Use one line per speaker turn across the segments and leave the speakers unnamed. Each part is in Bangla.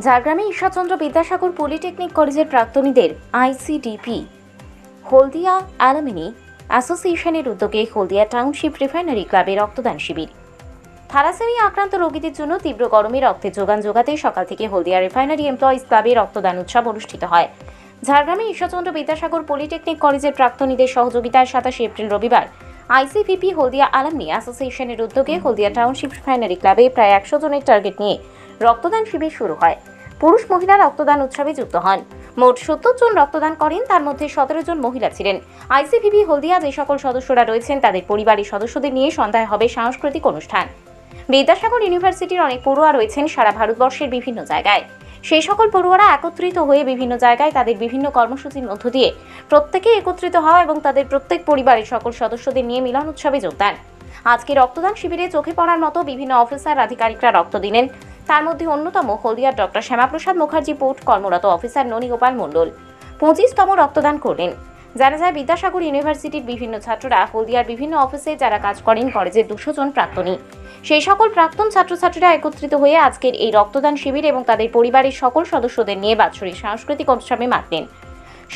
ঝাড়গ্রামে ঈশ্বরচন্দ্র বিদ্যাসাগর পলিটেকনিক কলেজের প্রাক্তনীদের আইসিডিপি হলদিয়া অ্যালুমিনি অ্যাসোসিয়েশনের উদ্যোগে হলদিয়া টাউনশিপ রিফাইনারি ক্লাবে রক্তদান শিবির। থ্যালাসেমিয়া আক্রান্ত রোগীদের জন্য তীব্র গরমে রক্তের যোগান যোগাতে সকাল থেকে হলদিয়া রিফাইনারি এমপ্লয়িজ ক্লাবে রক্তদান উৎসব অনুষ্ঠিত হয়। ঝাড়গ্রামে ঈশ্বরচন্দ্র বিদ্যাসাগর পলিটেকনিক কলেজের প্রাক্তনীদের সহযোগিতায় 27 এপ্রিল রবিবার আইসিডিপি হলদিয়া অ্যালুমিনি অ্যাসোসিয়েশনের উদ্যোগে হলদিয়া টাউনশিপ রিফাইনারি ক্লাবে প্রায় 100 জনের টার্গেট নিয়ে রক্তদান শিবির শুরু হয়। পুরুষ মহিলা রক্তদান উৎসবে যুক্ত হন। মোট 70 জন রক্তদান করেন, তার মধ্যে 17 জন মহিলা ছিলেন। আইসিডিপি হলদিয়া যে সকল সদস্যরা রয়েছেন তাদের পরিবারের সদস্যদের নিয়ে সন্ধ্যায় হবে সাংস্কৃতিক অনুষ্ঠান। বিদ্যাসাগর ইউনিভার্সিটির অনেক পড়ুয়া রয়েছেন সারা ভারতবর্ষের বিভিন্ন জায়গায়। সেই সকল পড়ুয়ারা একত্রিত হয়ে বিভিন্ন জায়গায় তাদের বিভিন্ন কর্মসূচির মধ্য দিয়ে প্রত্যেকে একত্রিত হওয়া এবং তাদের প্রত্যেক পরিবারের সকল সদস্যদের নিয়ে মিলন উৎসবে যোগদান। আজকে রক্তদান শিবিরে চোখে পড়ার মতো বিভিন্ন অফিসার আধিকারিকরা রক্ত দিলেন। তার মধ্যে অন্যতম হলদিয়ার ডক্টর শ্যামাপ্রসাদ মুখার্জি পোর্ট কর্মরত অফিসার ননীগোপাল মণ্ডল 25তম রক্তদান করলেন। জানা যায় বিদ্যাসাগর ইউনিভার্সিটির বিভিন্ন ছাত্ররা হলদিয়ার বিভিন্ন অফিসে যারা কাজ করেন কলেজের 200 জন প্রাক্তনী, সেই সকল প্রাক্তন ছাত্রছাত্রীরা একত্রিত হয়ে আজকের এই রক্তদান শিবির এবং তাদের পরিবারের সকল সদস্যদের নিয়ে বাৎসরিক সাংস্কৃতিক অনুষ্ঠানে মাতলেন।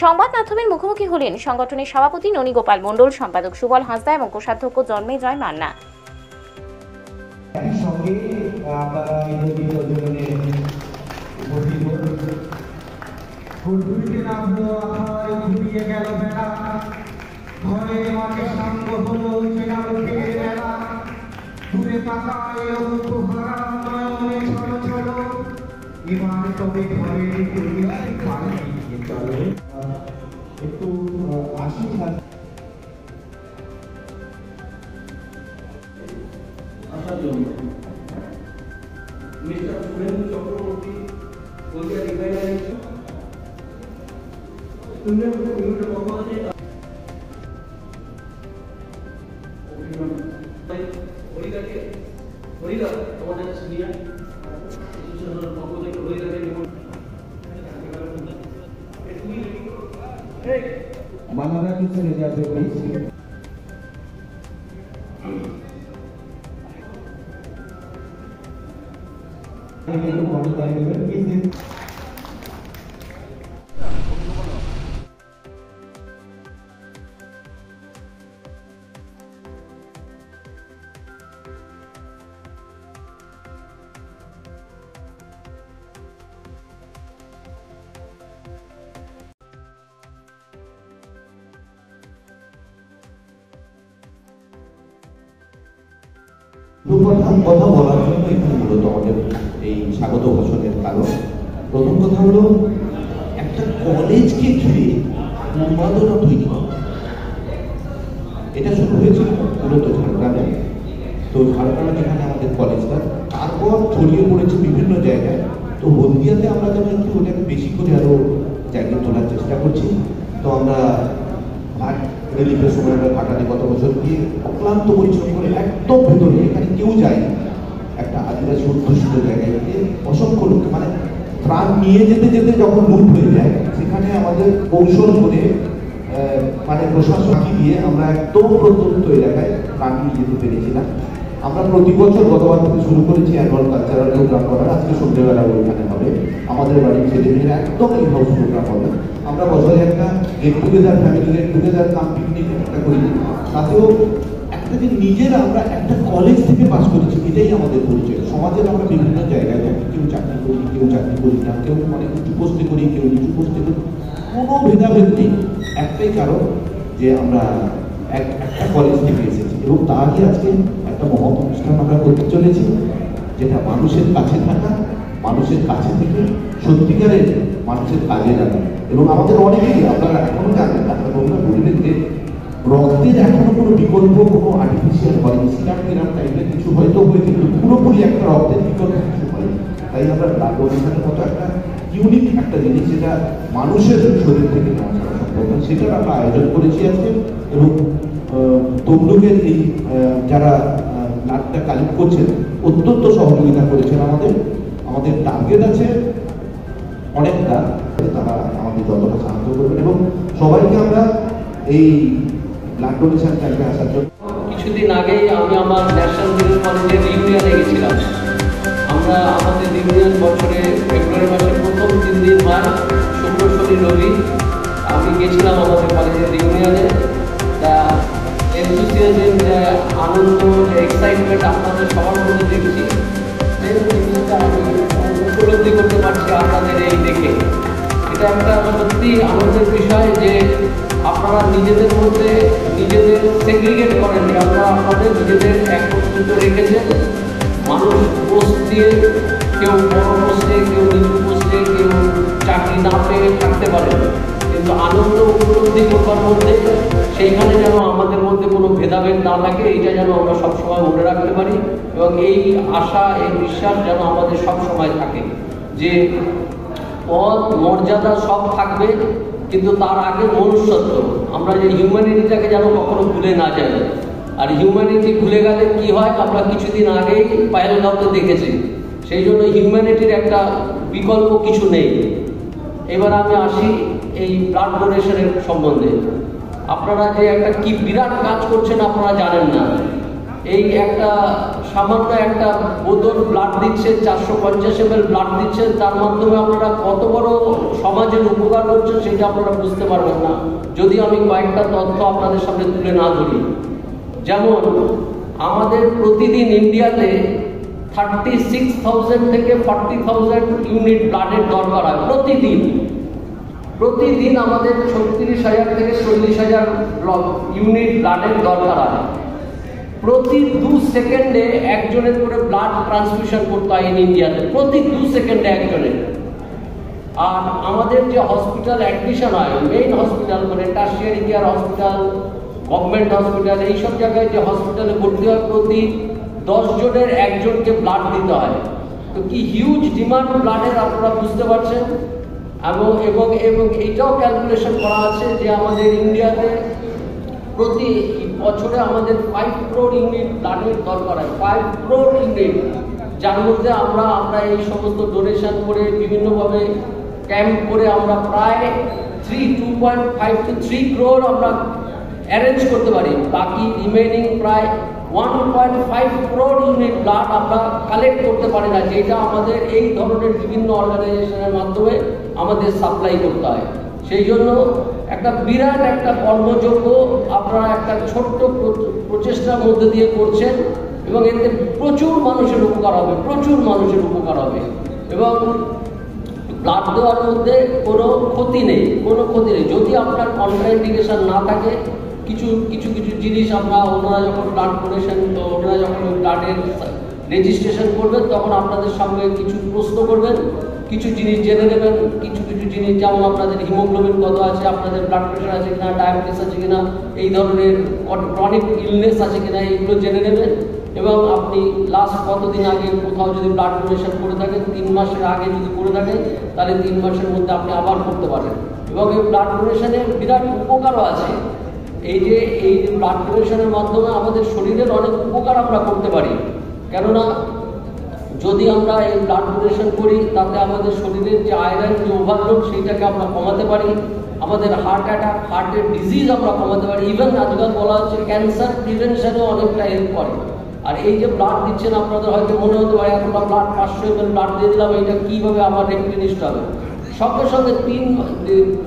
সংবাদ মাধ্যমের মুখোমুখি হলেন সংগঠনের সভাপতি ননীগোপাল মণ্ডল, সম্পাদক সুবল হাঁসদা এবং কোষাধ্যক্ষ জন্মেজয় মান্না।
একটু আশীর্বাদ আসার জন্য মিস্টার সুরেন্দ্র চক্রবর্তী হলদিয়া রিফাইনারি ইউনিটের পক্ষ থেকে হরিদা আমাদের সিনিয়র পক্ষ থেকে হরিদাকে মানারা কিছু রেজাল্ট করেছি। একটু বড় দাঁড়িয়ে দেবেন।
কথা বলার জন্য এখানে মূলত আমাদের এই স্বাগত ভাষণের কারণ, প্রথম কথা হলো একটা কলেজকে ঘিরে উন্মাদনা তৈরি করা। এটা শুরু হয়েছিল মূলত ঝাড়গ্রামে। তো ঝাড়গ্রামে যেখানে আমাদের কলেজটা, তারপর ছড়িয়ে পড়েছে বিভিন্ন জায়গায়। তো হলদিয়াতে আমরা যেন একটু ওটাকে বেশি করে আরো জায়গায় তোলার চেষ্টা করছি। তো আমরা রিলিফের সময় আমরা ঘাটালে গত বছর গিয়ে অক্লান্ত পরিশ্রম করে একদম ভেতরে, এখানে কেউ যায়নি, একটা আদিবাসী অধ্যুষিত জায়গায় গিয়ে অসংখ্য লোক মানে প্রাণ নিয়ে যেতে যেতে যখন লুট হয়ে যায়, সেখানে আমাদের কৌশল করে মানে প্রশাসন দিয়ে আমরা একদম প্রত্যন্ত এলাকায় প্রাণ নিয়ে যেতে পেরেছিলাম। আমরা প্রতি বছর গতবার থেকে শুরু করেছি অ্যানুয়াল কালচারাল প্রোগ্রাম করার। আজকে সন্ধ্যেবেলা ওইখানে হবে, আমাদের বাড়ির ছেলেমেয়েরা একদম এই হাউস প্রোগ্রাম হবে। আমরা বছরে একটা get together, family get together cum picnic একটা করি। তাতেও একটা যে নিজেরা আমরা একটা কলেজ থেকে পাস করেছি, এটাই আমাদের পরিচয়। সমাজের আমরা বিভিন্ন জায়গায় কেউ চাকরি করি, কেউ চাকরি করি না, কেউ অনেক উঁচু পোস্টে করি, কেউ নিচু পোস্টে করি, কোনো ভেদাভেদ নেই। একটাই কারণ যে আমরা একটা কলেজ থেকে এসেছি এবং তারই আজকে একটা মহৎ অনুষ্ঠান আমরা করতে চলেছি, যেটা মানুষের কাছে থাকা, মানুষের কাছে থেকে সত্যিকারের মানুষের কাজে লাগা। এবং আমাদের অনেকেই আপনারা এখনো জানেন, আপনারা বলবেন যে রক্তের এখনো কোনো বিকল্প, কোনো আর্টিফিশিয়াল হয়নি, সিরাম টিরাম টাইপের কিছু হয়তো হয়েছে, কিন্তু পুরোপুরি একটা রক্তের বিকল্প কিছু হয়নি। তাই আমরা ব্লাড ডোনেশনের মতো একটা ইউনিক একটা জিনিস, যেটা মানুষের শরীর থেকে নেওয়া ছাড়া সম্ভব নয়, সেটার আমরা আয়োজন করেছি আজকে। এবং তমলুকের এই যারা ব্লাডটা কালেক্ট করছেন অত্যন্ত সহযোগিতা করেছেন আমাদের টার্গেট আছে অনেকটা, তারা আমাদের যতটা সাহায্য করবেন এবং সবাইকে আমরা এই ব্লাড ডোনেশন ক্যাম্পে আসার জন্য।
কিছুদিন আগেই আমি আমার ন্যাশনাল মেডিকেল কলেজের রিউনিয়নে গেছিলাম।
আমরা আমাদের ইউনিয়ন বছরে ফেব্রুয়ারি মাসের প্রথম 3 দিন হয় শুক্র শনি রবি। আমি গেছিলাম আমাদের কলেজের ইউনিয়নে। তা এনথুসিয়াজম, যে আনন্দ, যে এক্সাইটমেন্ট আপনাদের সবার মধ্যে দেখছি, সেই জিনিসটা আমি উপলব্ধি করতে পারছি আপনাদের এই দেখে। এটা একটা সত্যি আনন্দের বিষয় যে আপনারা নিজেদের মধ্যে নিজেদের সেগ্রিগেট করেন, আপনারা আপনাদের নিজেদের একত্রিত রেখেছেন। মানুষ পোস্ট দিয়ে, কেউ বড় পোস্টে, কেউ নিচু পোস্টে, কেউ চাকরি না পেয়ে থাকতে পারে, কিন্তু আনন্দ উপলব্ধি করবার মধ্যে সেইখানে যেন আমাদের মধ্যে কোনো ভেদাভেদ না থাকে, এটা যেন আমরা সবসময় মনে রাখতে পারি। এবং এই আশা, এই বিশ্বাস যেন আমাদের সবসময় থাকে যে পদ মর্যাদা সব থাকবে, কিন্তু তার আগে মনুষ্যত্ব, আমরা যে হিউম্যানিটিটাকে যেন কখনো ভুলে না যাই। আর হিউম্যানিটি ভুলে গেলে কি হয়, আমরা কিছুদিন আগেই পাহেলগাঁওতে দেখেছি। সেই জন্য হিউম্যানিটির একটা বিকল্প কিছু নেই। এবার আমি আসি এই ব্লাড ডোনেশনের সম্বন্ধে। আপনারা যে একটা কি বিরাট কাজ করছেন আপনারা জানেন না। এই একটা সামান্য একটা বোতল ব্লাড দিচ্ছেন, 450 ml ব্লাড দিচ্ছেন, তার মাধ্যমে আপনারা কত বড় সমাজের উপকার করছেন সেটা আপনারা বুঝতে পারবেন না যদি আমি কয়েকটা তথ্য আপনাদের সামনে তুলে না ধরি। যেমন আমাদের প্রতিদিন ইন্ডিয়াতে 36,000 থেকে 40,000 ইউনিট ব্লাডের দরকার হয় প্রতিদিন আমাদের 36,000 থেকে 40,000 ইউনিট ব্লাডের দরকার হয়। প্রতি 2 সেকেন্ডে একজনের করে ব্লাড ট্রান্সফিউশন করতে হয় ইন্ডিয়াতে, প্রতি 2 সেকেন্ডে একজনের। আর আমাদের যে হসপিটাল অ্যাডমিশন হয়, মেইন হসপিটাল মানে tertiary care hospital, government hospital, এইসব জায়গায় যে হসপিটালে ভর্তি হয়, প্রতি 10 জনের একজনকে ব্লাড দিতে হয়। তো কি হিউজ ডিমান্ড ব্লাডের আপনারা বুঝতে পারছেন। এবং এইটাও ক্যালকুলেশন করা আছে যে আমাদের ইন্ডিয়াতে প্রতি বছরে আমাদের 5 crore ইউনিট ব্লাডের দরকার হয়, 5 crore ইউনিট, যার মধ্যে আমরা এই সমস্ত ডোনেশন করে বিভিন্নভাবে ক্যাম্প করে আমরা প্রায় 2.5 to 3 crore আমরা অ্যারেঞ্জ করতে পারি। বাকি রিমেনিং প্রায় 1.5 crore ইউনিট ব্লাড আমরা কালেক্ট করতে পারি না, যেটা আমাদের এই ধরনের বিভিন্ন অর্গানাইজেশনের মাধ্যমে আমাদের সাপ্লাই করতে হয়। সেই জন্য একটা বিরাট একটা কর্মযোগ্য আপনারা একটা ছোট্ট প্রচেষ্টার মধ্যে দিয়ে করছেন, এবং এতে প্রচুর মানুষের উপকার হবে, এবং ব্লাড দেওয়ার মধ্যে কোনো ক্ষতি নেই। যদি আপনার কন্ট্রাইন্ডিকেশন না থাকে, কিছু জিনিস ওনারা যখন ব্লাড ডোনেশন, ওনারা যখন ব্লাডের রেজিস্ট্রেশন করবেন তখন আপনাদের সামনে কিছু প্রশ্ন করবেন, কিছু জিনিস জেনে নেবেন। কিছু জিনিস যেমন আপনাদের হিমোগ্লোবিন কত আছে, আপনাদের ব্লাড প্রেশার আছে কিনা, ডায়াবেটিস আছে কিনা, এই ধরনের ক্রনিক ইলনেস আছে কিনা, এইগুলো জেনে নেবেন। এবং আপনি লাস্ট কতদিন আগে কোথাও যদি ব্লাড ডোনেশন করে থাকেন, 3 মাসের আগে যদি করে থাকেন, তাহলে 3 মাসের মধ্যে আপনি আবার করতে পারেন। এবং এই ব্লাড ডোনেশনের বিরাট উপকারও আছে। এই ব্লাড ডোনেশনের মাধ্যমে আমাদের শরীরের অনেক উপকার আমরা করতে পারি। কেননা যদি আমরা এই ব্লাড ডোনেশন করি, তাতে আমাদের শরীরের যে আয়রন, যে ওভারলোড, সেইটাকে আমরা কমাতে পারি। আমাদের হার্ট অ্যাটাক, হার্টের ডিজিজ আমরা কমাতে পারি। ইভেন আজকাল বলা হচ্ছে ক্যান্সার প্রিভেনশনেও অনেকটা হেল্প করে। আর এই যে ব্লাড দিচ্ছেন, আপনাদের হয়তো মনে হতে পারে এতটা ব্লাড, 500 ml ব্লাড দিয়ে দিলাম, এটা কীভাবে আমার রিপ্লেনিশড হবে। সঙ্গে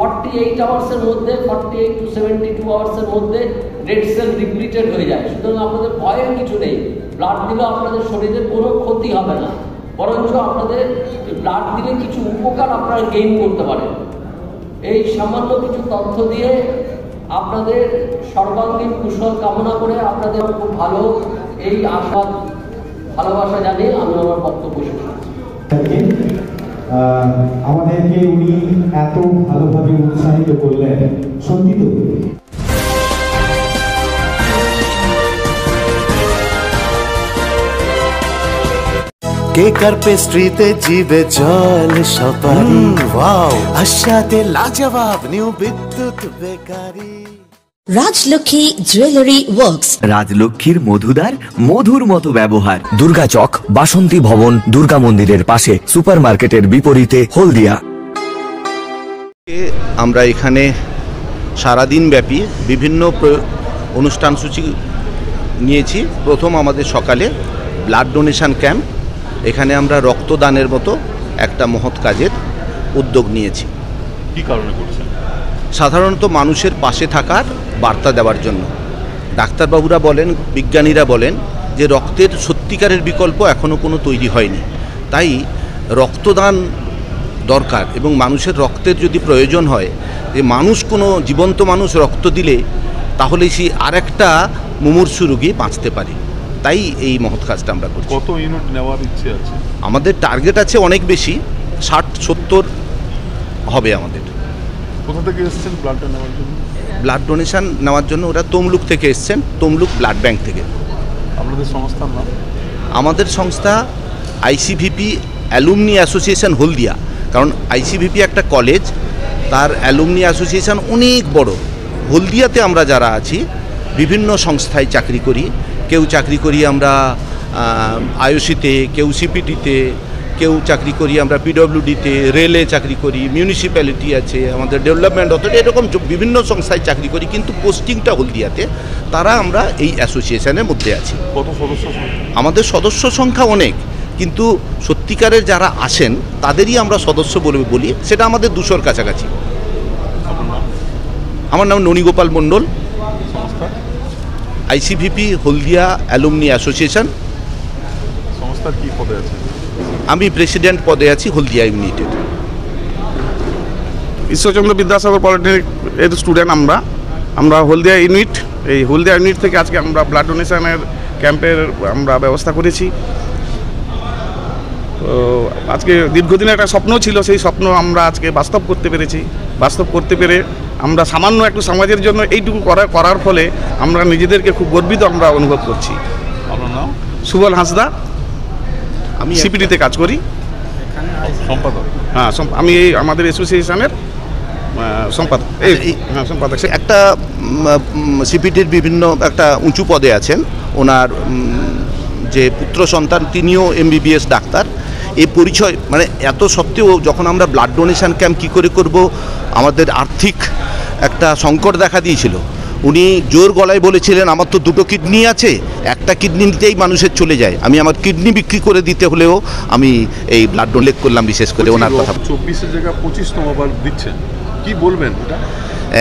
48 আওয়ার্সের মধ্যে, 48 to 72 আওয়ার্সের মধ্যে রেড সেল রিপ্লিটেড হয়ে যায়। সুতরাং আপনাদের ভয়ের কিছু নেই। ব্লাড দিলে আপনাদের শরীরের কোনো ক্ষতি হবে না, বরঞ্চ আপনাদের ব্লাড দিলে কিছু উপকার আপনারা গেইন করতে পারেন। এই সামান্য কিছু তথ্য দিয়ে আপনাদের সর্বাঙ্গীন কুশল কামনা করে আপনাদের খুব ভালো এই আশা ভালোবাসা জানিয়ে আমি আমার বক্তব্য শেষ করছি।
আমাদেরকে উনি এত ভালোভাবে উৎসাহিত করলেন, সত্যি তো।
কেক আর পেস্ট্রিতে জিবে জল সপারি, ওয়াও আশাতে লাজবাব নিউ বিদ্যুৎ বেকারি।
রাজলক্ষ্মী জুয়েলারি ওয়ার্কস,
রাজলক্ষ্মীর মধুদার, মধুর মতো ব্যবহার।
দুর্গা চক, বাসন্তী ভবন, দুর্গা মন্দিরের পাশে, সুপার মার্কেটের বিপরীতে, হলদিয়া।
আমরা এখানে সারাদিন ব্যাপী বিভিন্ন অনুষ্ঠানসূচি নিয়েছি। প্রথম আমাদের সকালে ব্লাড ডোনেশন ক্যাম্প, এখানে আমরা রক্তদানের মতো একটা মহৎ কাজের উদ্যোগ নিয়েছি।
কী কারণে করছেন?
সাধারণত মানুষের পাশে থাকার বার্তা দেওয়ার জন্য। ডাক্তারবাবুরা বলেন, বিজ্ঞানীরা বলেন যে রক্তের সত্যিকারের বিকল্প এখনও কোনো তৈরি হয়নি, তাই রক্তদান দরকার এবং মানুষের রক্তের যদি প্রয়োজন হয়, যে মানুষ কোনো জীবন্ত মানুষ রক্ত দিলে তাহলে সেই আরেকটা মুমূর্ষু রোগী বাঁচতে পারে, তাই এই মহৎ কাজটা আমরা করছি।
কত ইউনিট নেওয়ার ইচ্ছে আছে?
আমাদের টার্গেট আছে অনেক বেশি, 60-70 হবে আমাদের।
কোথা থেকে এসেছেন ব্লাডটা নেওয়ার জন্য?
ব্লাড ডোনেশন নেওয়ার জন্য ওরা তমলুক থেকে এসছেন, তমলুক ব্লাড ব্যাংক থেকে।
আপনাদের সংস্থার নাম?
আমাদের সংস্থা আইসিভিপি অ্যালুমনি অ্যাসোসিয়েশন হলদিয়া। কারণ আইসিভিপি একটা কলেজ, তার অ্যালুমনি অ্যাসোসিয়েশন অনেক বড়। হলদিয়াতে আমরা যারা আছি বিভিন্ন সংস্থায় চাকরি করি, কেউ চাকরি করি আমরা আইওসিতে, কেউ সিপিটিতে, কেউ চাকরি করি আমরা পিডব্লিউডিতে, রেলে চাকরি করি, মিউনিসিপ্যালিটি আছে, আমাদের ডেভেলপমেন্ট অথরিটি, এরকম বিভিন্ন সংস্থায় চাকরি করি, কিন্তু পোস্টিংটা হলদিয়াতে। তারা আমরা এই অ্যাসোসিয়েশনের মধ্যে আছি।
কত সদস্য? আমাদের
সদস্য সংখ্যা অনেক, কিন্তু সত্যিকারের যারা আসেন তাদেরই আমরা সদস্য বলি, সেটা আমাদের 200-র কাছাকাছি। আমার নাম ননীগোপাল মণ্ডল, আইসিভিপি হলদিয়া অ্যালুমনি অ্যাসোসিয়েশন।
সংস্থার কী পদে আছে?
আমি প্রেসিডেন্ট পদে আছি হলদিয়া ইউনিটের।
ঈশ্বরচন্দ্র বিদ্যাসাগর পলিটেকনিক এর স্টুডেন্ট আমরা হলদিয়া ইউনিট, এই হলদিয়া ইউনিট থেকে আজকে আমরা ব্লাড ডোনেশনের ক্যাম্পের আমরা ব্যবস্থা করেছি। তো আজকে দীর্ঘদিনের একটা স্বপ্ন ছিল, সেই স্বপ্ন আমরা আজকে বাস্তব করতে পেরে আমরা সামান্য একটু সমাজের জন্য এইটুকু করার ফলে আমরা নিজেদেরকে খুব গর্বিত আমরা অনুভব করছি।
আপনার নাম?
সুবল হাঁসদা, আমি সিপিটিতে কাজ করি,
সম্পাদক।
হ্যাঁ, আমি এই আমাদের অ্যাসোসিয়েশনের সম্পাদক। সম্পাদক
একটা সিপিটির বিভিন্ন একটা উঁচু পদে আছেন, ওনার যে পুত্র সন্তান তিনিও MBBS ডাক্তার। এই পরিচয় মানে এত সত্ত্বেও যখন আমরা ব্লাড ডোনেশন ক্যাম্প কী করে করব, আমাদের আর্থিক একটা সংকট দেখা দিয়েছিল। উনি জোর গলায় বলেছিলেন আমার তো 2টো কিডনি আছে, একটা কিডনি নিতেই মানুষের চলে যায়, আমি আমার কিডনি বিক্রি করে দিতে হলেও আমি এই ব্লাড ডোনেট করলাম। বিশেষ করে ওনার কথা
24-এর জায়গায় 25তম বার দিচ্ছেন, কি বলবেন এটা?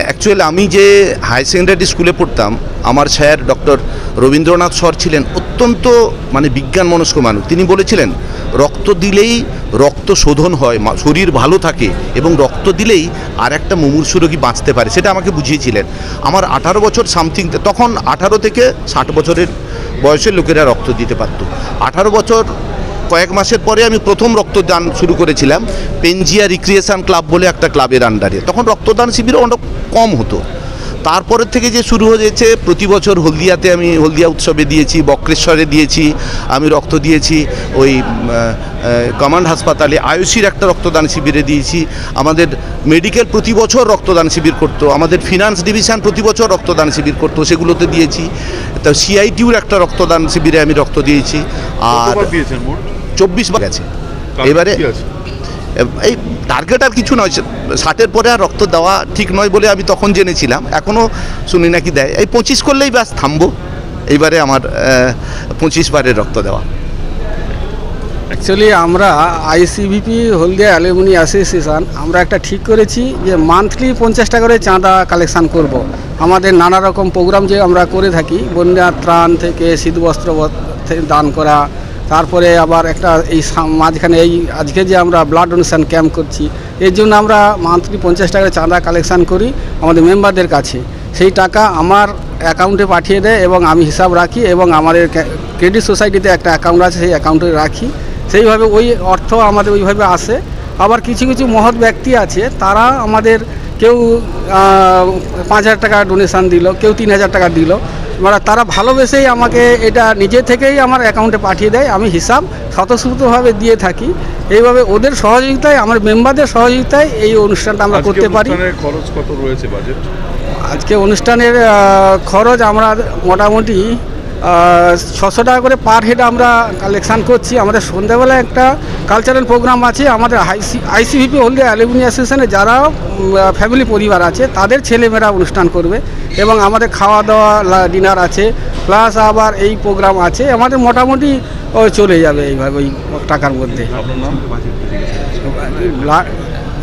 অ্যাকচুয়ালি আমি যে হায়ার সেকেন্ডারি স্কুলে পড়তাম, আমার স্যার ডক্টর রবীন্দ্রনাথ স্যার ছিলেন অত্যন্ত মানে বিজ্ঞান মনস্ক মানুষ। তিনি বলেছিলেন রক্ত দিলেই রক্ত শোধন হয়, শরীর ভালো থাকে, এবং রক্ত দিলেই আর একটা মুমূর্ষু রোগী বাঁচতে পারে, সেটা আমাকে বুঝিয়েছিলেন। আমার 18 বছর সামথিং, তখন 18 থেকে 60 বছরের বয়সের লোকেরা রক্ত দিতে পারত। 18 বছর কয়েক মাসের পরে আমি প্রথম রক্তদান শুরু করেছিলাম পেনজিয়া রিক্রিয়েশন ক্লাব বলে একটা ক্লাবের আন্ডারে। তখন রক্তদান শিবির অনেক কম হতো। তারপরের থেকে যে শুরু হয়েছে, প্রতি বছর হলদিয়াতে আমি হলদিয়া উৎসবে দিয়েছি, বক্রেশ্বরে দিয়েছি, আমি রক্ত দিয়েছি, ওই কমান্ড হাসপাতালে আয়ুষির একটা রক্তদান শিবিরে দিয়েছি। আমাদের মেডিকেল প্রতি বছর রক্তদান শিবির করতো, আমাদের ফিনান্স ডিভিশন প্রতি বছর রক্তদান শিবির করতো, সেগুলোতে দিয়েছি। তো CITUর একটা রক্তদান শিবিরে আমি রক্ত দিয়েছি। আর 24 বার গেছে। এবারে এই টার্গেট আর কিছু নয়, 60-এর পরে আর রক্ত দেওয়া ঠিক নয় বলে আমি তখন জেনেছিলাম, এখনও শুনি নাকি দেয়। এই 25 করলেই ব্যাস থামবো। এইবারে আমার 25 বারের রক্ত দেওয়া।
অ্যাকচুয়ালি আমরা আইসিভিপি হলদিয়া অ্যালুমিনি অ্যাসোসিয়েশন আমরা একটা ঠিক করেছি যে মান্থলি 50 টাকা করে চাঁদা কালেকশান করব। আমাদের নানা রকম প্রোগ্রাম যে আমরা করে থাকি, বন্যা ত্রাণ থেকে শীতবস্ত্র দান করা, তারপরে আবার একটা এই মাঝখানে এই আজকে যে আমরা ব্লাড ডোনেশন ক্যাম্প করছি, এর জন্য আমরা মান্থলি 50 টাকা চাঁদা কালেকশান করি আমাদের মেম্বারদের কাছে। সেই টাকা আমার অ্যাকাউন্টে পাঠিয়ে দেয় এবং আমি হিসাব রাখি, এবং আমাদের ক্রেডিট সোসাইটিতে একটা অ্যাকাউন্ট আছে, সেই অ্যাকাউন্টে রাখি। সেইভাবে ওই অর্থ আমাদের ওইভাবে আসে। আবার কিছু কিছু মহৎ ব্যক্তি আছে, তারা আমাদের কেউ 5,000 টাকা ডোনেশান দিল, কেউ 3,000 টাকা দিল, মানে তারা ভালোবেসেই আমাকে এটা নিজে থেকেই আমার অ্যাকাউন্টে পাঠিয়ে দেয়, আমি হিসাব স্বতঃস্ফূর্তভাবে দিয়ে থাকি। এইভাবে ওদের সহযোগিতায়, আমার মেম্বারদের সহযোগিতায় এই অনুষ্ঠানটা আমরা করতে পারি।
খরচ কত রয়েছে বাজেট?
আজকে অনুষ্ঠানের খরচ আমরা মোটামুটি 600 টাকা করে পার হেড আমরা কালেকশান করছি। আমাদের সন্ধ্যাবেলা একটা কালচারাল প্রোগ্রাম আছে, আমাদের আইসিভিপি হলদিয়া অ্যালুমিনি অ্যাসোসিয়েশনে যারা ফ্যামিলি পরিবার আছে তাদের ছেলেমেয়েরা অনুষ্ঠান করবে, এবং আমাদের খাওয়া দাওয়া ডিনার আছে, প্লাস আবার এই প্রোগ্রাম আছে। আমাদের মোটামুটি ও চলে যাবে এইভাবে ওই টাকার মধ্যে।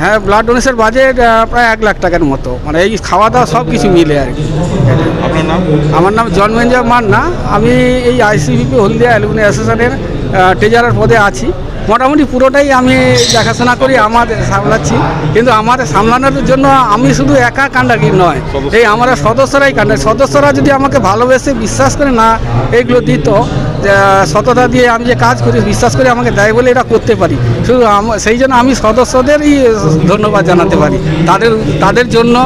হ্যাঁ, ব্লাড ডোনেশন বাজেট প্রায় 1 লাখ টাকার মতো, মানে এই খাওয়া দাওয়া সব কিছু মিলে আর কি। আমার নাম জন্মেঞ্জা মান্না, আমি এই আইসিভিপি হলদিয়া অ্যালুমিনি অ্যাসোসিয়েশনের ট্রেজারার পদে আছি। মোটামুটি পুরোটাই আমি দেখাশোনা করি, আমাদের সামলাচ্ছি, কিন্তু আমাদের সামলানোর জন্য আমি শুধু একা কাণ্ডারি নয়, এই আমরা সদস্যরাই কাণ্ডারি। সদস্যরা যদি আমাকে ভালোবেসে বিশ্বাস করে না এইগুলো দিত, সততা দিয়ে আমি যে কাজ করি বিশ্বাস করে আমাকে দেয় বলে এটা করতে পারি, শুধু সেই জন্য আমি সদস্যদেরই ধন্যবাদ জানাতে পারি। তাদের জন্য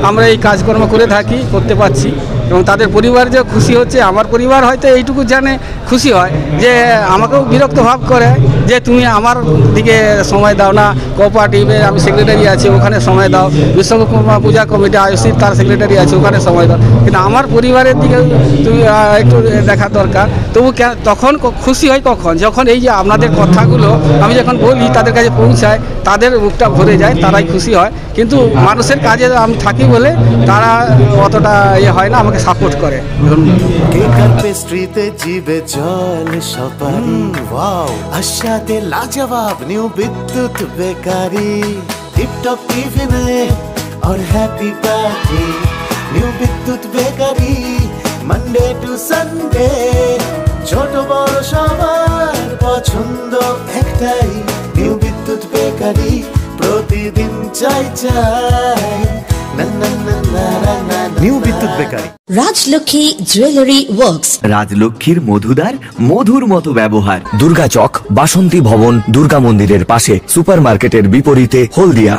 আমরা এই কাজকর্ম করে থাকি, করতে পারছি, এবং তাদের পরিবার যে খুশি হচ্ছে, আমার পরিবার হয়তো এইটুকু জানে খুশি হয় যে আমাকেও বিরক্ত ভাব করে যে তুমি আমার দিকে সময় দাও না, কোঅপারেটিভে আমি সেক্রেটারি আছি ওখানে সময় দাও, বিশ্বকর্মা পূজা কমিটি আয়োজিত তার সেক্রেটারি আছে ওখানে সময় দাও, কিন্তু আমার পরিবারের দিকে তুমি একটু দেখা দরকার। তবু তখন খুশি হয় কখন, যখন এই যে আপনাদের কথাগুলো আমি যখন বলি তাদের কাছে পৌঁছায়, তাদের মুখটা ভরে যায়, তারাই খুশি হয়। কিন্তু মানুষের কাজে আমি থাকি বলে তারা অতটা হয় না, আমাকে সাপোর্ট করে।
কেকার পেস্ট্রিতে জিবে জল সপারি, ওয়াও আশাতে লাজবাব নিউ বিদ্যুৎ বেকারি, টিপটপ টিফিনে और हैप्पी पार्टी, নিউ বিদ্যুৎ বেকারি মানডে টু সানডে, ছোট বড় সবার পছন্দ একটাই, নিউ বিদ্যুৎ বেকারি প্রতিদিন চাই চাই, না না না না না। নিউ বিদ্যুৎ বেকারি।
রাজলক্ষ্মী জুয়েলারি ওয়ার্কস,
রাজলক্ষ্মীর মধুদার মধুর মতো ব্যবহার।
দুর্গা চক, বাসন্তী ভবন, দুর্গা মন্দিরের পাশে, সুপার মার্কেটের বিপরীতে, হলদিয়া।